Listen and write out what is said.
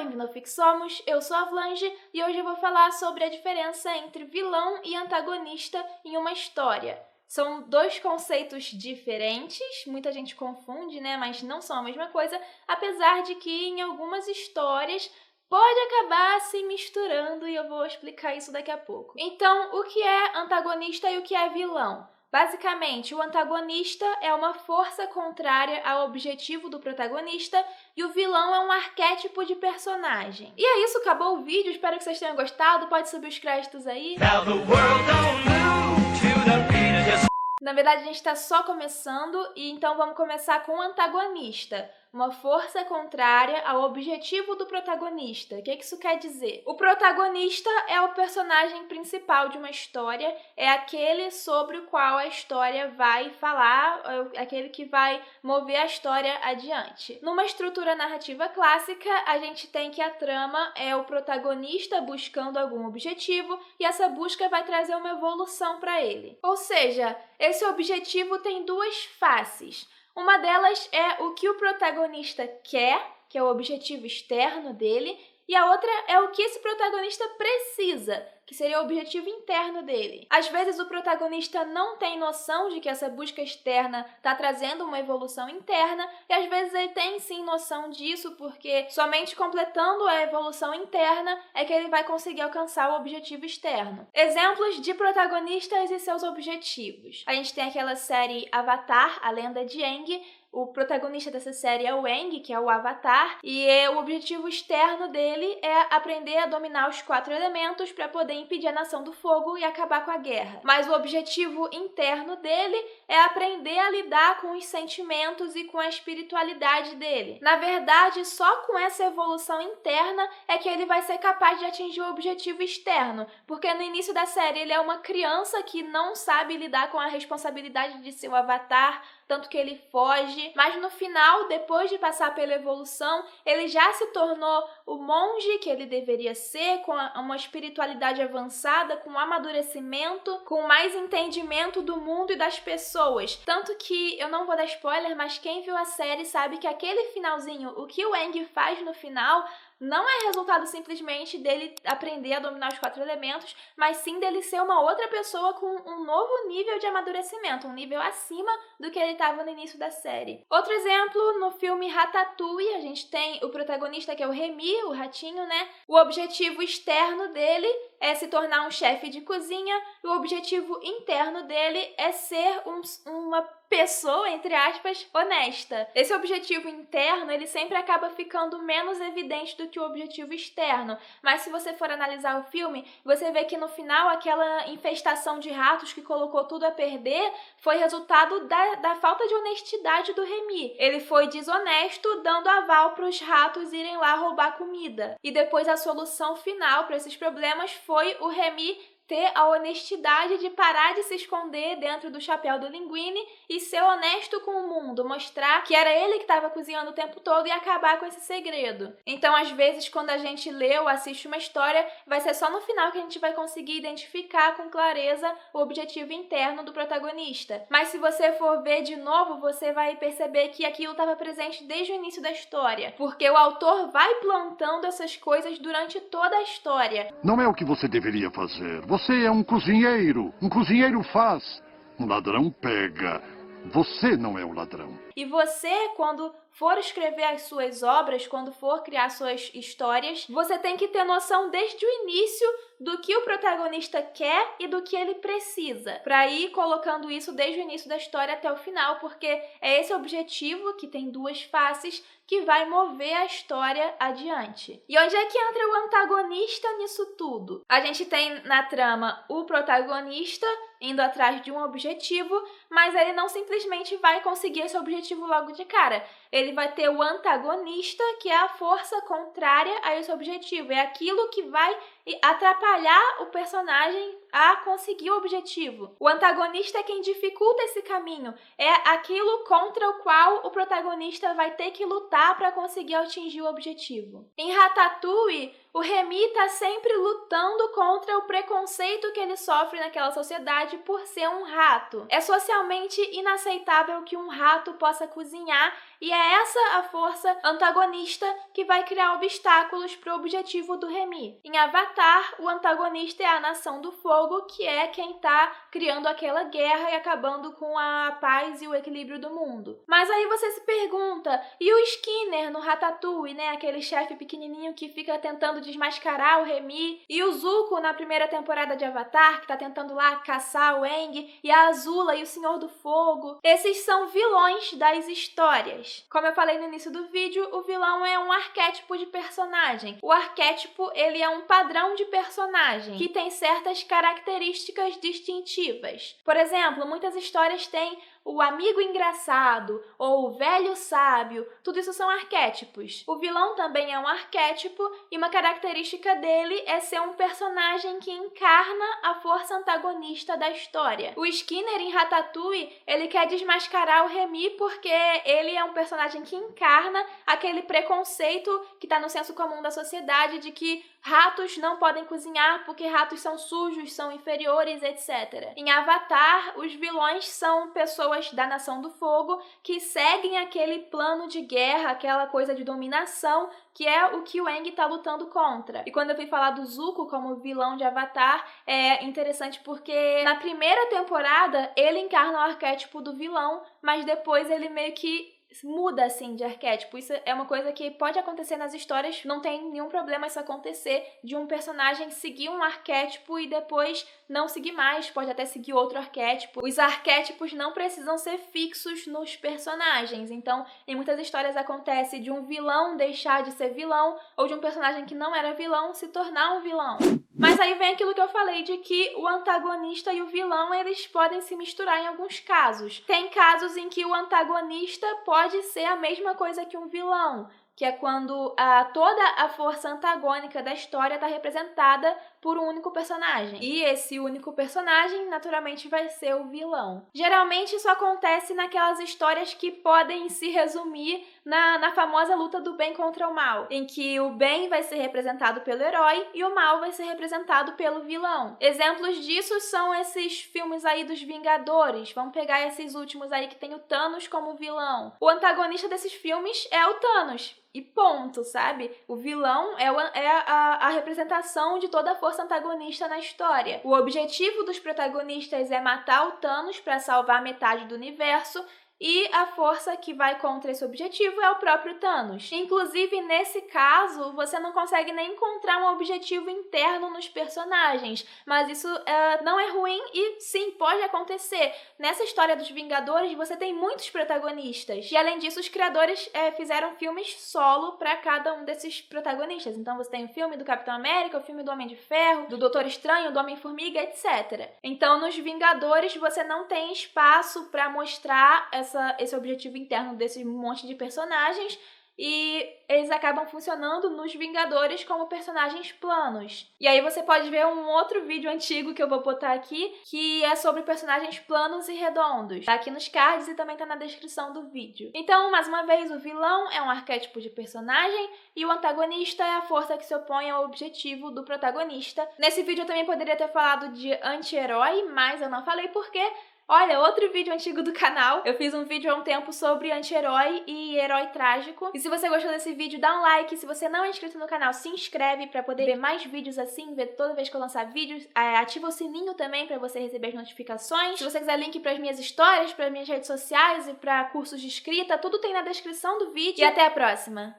bem-vindo ao Fixomos, eu sou a Vlange e hoje eu vou falar sobre a diferença entre vilão e antagonista em uma história. São dois conceitos diferentes, muita gente confunde, né, mas não são a mesma coisa, apesar de que em algumas histórias pode acabar se misturando e eu vou explicar isso daqui a pouco. Então, o que é antagonista e o que é vilão? Basicamente, o antagonista é uma força contrária ao objetivo do protagonista e o vilão é um arquétipo de personagem. E é isso, acabou o vídeo, espero que vocês tenham gostado, pode subir os créditos aí. Na verdade, a gente está só começando e então vamos começar com o antagonista. Uma força contrária ao objetivo do protagonista. O que isso quer dizer? O protagonista é o personagem principal de uma história, é aquele sobre o qual a história vai falar, é aquele que vai mover a história adiante. Numa estrutura narrativa clássica, a gente tem que a trama é o protagonista buscando algum objetivo e essa busca vai trazer uma evolução para ele. Ou seja, esse objetivo tem duas faces. Uma delas é o que o protagonista quer, que é o objetivo externo dele, e a outra é o que esse protagonista precisa, que seria o objetivo interno dele. Às vezes o protagonista não tem noção de que essa busca externa está trazendo uma evolução interna, e às vezes ele tem sim noção disso, porque somente completando a evolução interna é que ele vai conseguir alcançar o objetivo externo. Exemplos de protagonistas e seus objetivos. A gente tem aquela série Avatar, A Lenda de Aang. O protagonista dessa série é o Aang, que é o Avatar, e o objetivo externo dele é aprender a dominar os 4 elementos para poder impedir a Nação do Fogo e acabar com a guerra. Mas o objetivo interno dele é aprender a lidar com os sentimentos e com a espiritualidade dele. Na verdade, só com essa evolução interna é que ele vai ser capaz de atingir o objetivo externo, porque no início da série ele é uma criança que não sabe lidar com a responsabilidade de ser o Avatar, tanto que ele foge, mas no final, depois de passar pela evolução, ele já se tornou o monge que ele deveria ser, com uma espiritualidade avançada, com amadurecimento, com mais entendimento do mundo e das pessoas. Tanto que, eu não vou dar spoiler, mas quem viu a série sabe que aquele finalzinho, o que o Aang faz no final, não é resultado simplesmente dele aprender a dominar os 4 elementos, mas sim dele ser uma outra pessoa com um novo nível de amadurecimento, um nível acima do que ele estava no início da série. Outro exemplo, no filme Ratatouille, a gente tem o protagonista que é o Remy, o ratinho, né? O objetivo externo dele é se tornar um chefe de cozinha e o objetivo interno dele é ser uma pessoa, entre aspas, honesta. Esse objetivo interno, ele sempre acaba ficando menos evidente do que o objetivo externo. Mas se você for analisar o filme, você vê que no final aquela infestação de ratos que colocou tudo a perder foi resultado da falta de honestidade do Remy. Ele foi desonesto, dando aval para os ratos irem lá roubar comida. E depois a solução final para esses problemas foi o Remy ter a honestidade de parar de se esconder dentro do chapéu do Linguini e ser honesto com o mundo, mostrar que era ele que estava cozinhando o tempo todo e acabar com esse segredo. Então, às vezes, quando a gente lê ou assiste uma história, vai ser só no final que a gente vai conseguir identificar com clareza o objetivo interno do protagonista. Mas se você for ver de novo, você vai perceber que aquilo estava presente desde o início da história, porque o autor vai plantando essas coisas durante toda a história. Não é o que você deveria fazer. Você é um cozinheiro. Um cozinheiro faz. Um ladrão pega. Você não é o ladrão. E você, quando for escrever as suas obras, quando for criar suas histórias, você tem que ter noção desde o início do que o protagonista quer e do que ele precisa, para ir colocando isso desde o início da história até o final, porque é esse objetivo, que tem duas faces, que vai mover a história adiante. E onde é que entra o antagonista nisso tudo? A gente tem na trama o protagonista indo atrás de um objetivo, mas ele não simplesmente vai conseguir esse objetivo logo de cara. Ele vai ter o antagonista, que é a força contrária a esse objetivo. É aquilo que vai atrapalhar atrapalhar o personagem a conseguir o objetivo. O antagonista é quem dificulta esse caminho, é aquilo contra o qual o protagonista vai ter que lutar para conseguir atingir o objetivo. Em Ratatouille, o Remy tá sempre lutando contra o preconceito que ele sofre naquela sociedade por ser um rato. É socialmente inaceitável que um rato possa cozinhar e é essa a força antagonista que vai criar obstáculos para o objetivo do Remy. Em Avatar, o antagonista é a Nação do Fogo, que é quem tá criando aquela guerra e acabando com a paz e o equilíbrio do mundo. Mas aí você se pergunta, e o Skinner no Ratatouille, né? Aquele chefe pequenininho que fica tentando desmascarar o Remy, e o Zuko na primeira temporada de Avatar, que tá tentando lá caçar o Aang, e a Azula e o Senhor do Fogo. Esses são vilões das histórias. Como eu falei no início do vídeo, o vilão é um arquétipo de personagem. O arquétipo, ele é um padrão de personagem que tem certas características distintivas. Por exemplo, muitas histórias têm o amigo engraçado ou o velho sábio, tudo isso são arquétipos. O vilão também é um arquétipo e uma característica dele é ser um personagem que encarna a força antagonista da história. O Skinner em Ratatouille, ele quer desmascarar o Remy porque ele é um personagem que encarna aquele preconceito que está no senso comum da sociedade de que ratos não podem cozinhar porque ratos são sujos, são inferiores, etc. Em Avatar, os vilões são pessoas da Nação do Fogo que seguem aquele plano de guerra, aquela coisa de dominação, que é o que o Aang tá lutando contra. E quando eu fui falar do Zuko como vilão de Avatar, é interessante porque na primeira temporada ele encarna o arquétipo do vilão, mas depois ele meio que muda, assim, de arquétipo. Isso é uma coisa que pode acontecer nas histórias, não tem nenhum problema isso acontecer, de um personagem seguir um arquétipo e depois não seguir mais, pode até seguir outro arquétipo. Os arquétipos não precisam ser fixos nos personagens, então em muitas histórias acontece de um vilão deixar de ser vilão, ou de um personagem que não era vilão se tornar um vilão. Mas aí vem aquilo que eu falei, de que o antagonista e o vilão, eles podem se misturar em alguns casos. Tem casos em que o antagonista pode ser a mesma coisa que um vilão, que é quando toda a força antagônica da história está representada por um único personagem. E esse único personagem, naturalmente, vai ser o vilão. Geralmente isso acontece naquelas histórias que podem se resumir na famosa luta do bem contra o mal, em que o bem vai ser representado pelo herói e o mal vai ser representado pelo vilão. Exemplos disso são esses filmes aí dos Vingadores. Vamos pegar esses últimos aí que tem o Thanos como vilão. O antagonista desses filmes é o Thanos. E ponto, sabe? O vilão é a representação de toda a força antagonista na história. O objetivo dos protagonistas é matar o Thanos para salvar metade do universo, e a força que vai contra esse objetivo é o próprio Thanos. Inclusive, nesse caso, você não consegue nem encontrar um objetivo interno nos personagens, mas isso não é ruim e sim, pode acontecer. Nessa história dos Vingadores, você tem muitos protagonistas. E além disso, os criadores fizeram filmes solo para cada um desses protagonistas. Então você tem o filme do Capitão América, o filme do Homem de Ferro, do Doutor Estranho, do Homem-Formiga, etc. Então nos Vingadores você não tem espaço para mostrar esse objetivo interno desse monte de personagens, e eles acabam funcionando nos Vingadores como personagens planos. E aí você pode ver um outro vídeo antigo que eu vou botar aqui, que é sobre personagens planos e redondos. Tá aqui nos cards e também tá na descrição do vídeo. Então, mais uma vez, o vilão é um arquétipo de personagem e o antagonista é a força que se opõe ao objetivo do protagonista. Nesse vídeo eu também poderia ter falado de anti-herói, mas eu não falei porque... Olha, outro vídeo antigo do canal. Eu fiz um vídeo há um tempo sobre anti-herói e herói trágico. E se você gostou desse vídeo, dá um like. Se você não é inscrito no canal, se inscreve pra poder ver mais vídeos assim, ver toda vez que eu lançar vídeos. Ativa o sininho também pra você receber as notificações. Se você quiser link pras minhas histórias, pras minhas redes sociais e pra cursos de escrita, tudo tem na descrição do vídeo. E até a próxima!